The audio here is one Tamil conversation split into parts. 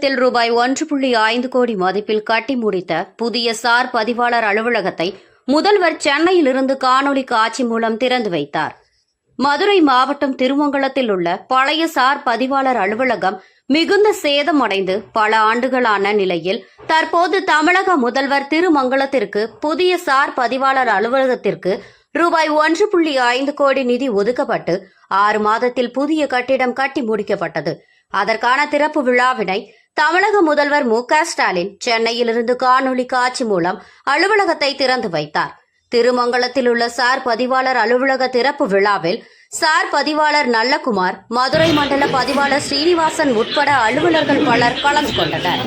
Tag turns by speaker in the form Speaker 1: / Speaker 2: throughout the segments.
Speaker 1: திருமங்கலத்தில் ரூபாய் 1.5 கோடி மதிப்பில் கட்டி முடித்த புதிய சார் பதிவாளர் அலுவலகத்தை முதல்வர் சென்னையிலிருந்து காணொலி காட்சி மூலம் திறந்து வைத்தார். மதுரை மாவட்டம் திருமங்கலத்தில் உள்ள பழைய சார் பதிவாளர் அலுவலகம் மிகுந்த சேதமடைந்து பல ஆண்டுகளான நிலையில் தற்போது தமிழக முதல்வர் திருமங்கலத்திற்கு புதிய சார் பதிவாளர் அலுவலகத்திற்கு ரூபாய் 1.5 கோடி நிதி ஒதுக்கப்பட்டு 6 மாதத்தில் புதிய கட்டிடம் கட்டி முடிக்கப்பட்டது. அதற்கான திறப்பு விழாவினை தமிழக முதல்வர் மு.க.ஸ்டாலின் சென்னையிலிருந்து காணொலி காட்சி மூலம் அலுவலகத்தை திறந்து வைத்தார். திருமங்கலத்தில் உள்ள சார் பதிவாளர் அலுவலக திறப்பு விழாவில் சார் பதிவாளர் நல்லகுமார், மதுரை மண்டல பதிவாளர் ஸ்ரீனிவாசன் உட்பட அலுவலர்கள் பலர் கலந்து கொண்டனர்.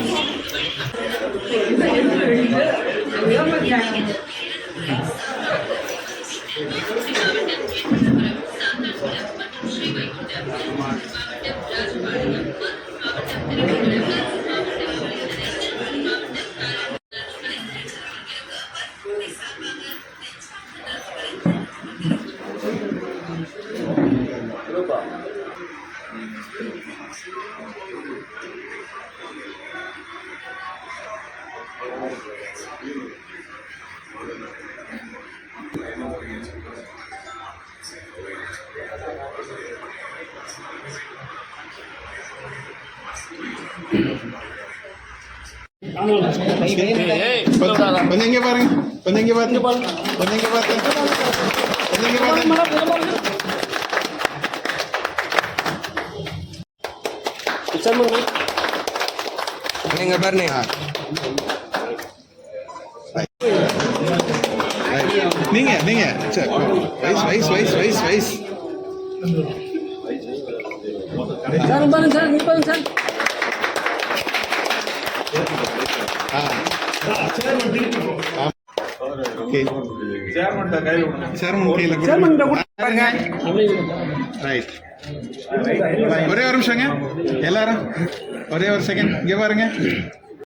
Speaker 2: கொஞ்சம் இங்க பாருங்க, கொஞ்சம் இங்க பாருங்க, கொஞ்சம் இங்க பாருங்க, கொஞ்சம் இங்க பாருங்க.
Speaker 3: நீங்க பாருங்க.
Speaker 2: நீங்க நீங்க வைஸ் வைஸ் வைஸ் வைஸ்
Speaker 4: சார் பாருங்க சார், நீங்க பாருங்க சார்.
Speaker 2: ஒரே ஒரு நிமிஷங்க, எல்லாரும் ஒரே ஒரு செகண்ட் இங்க பாருங்க.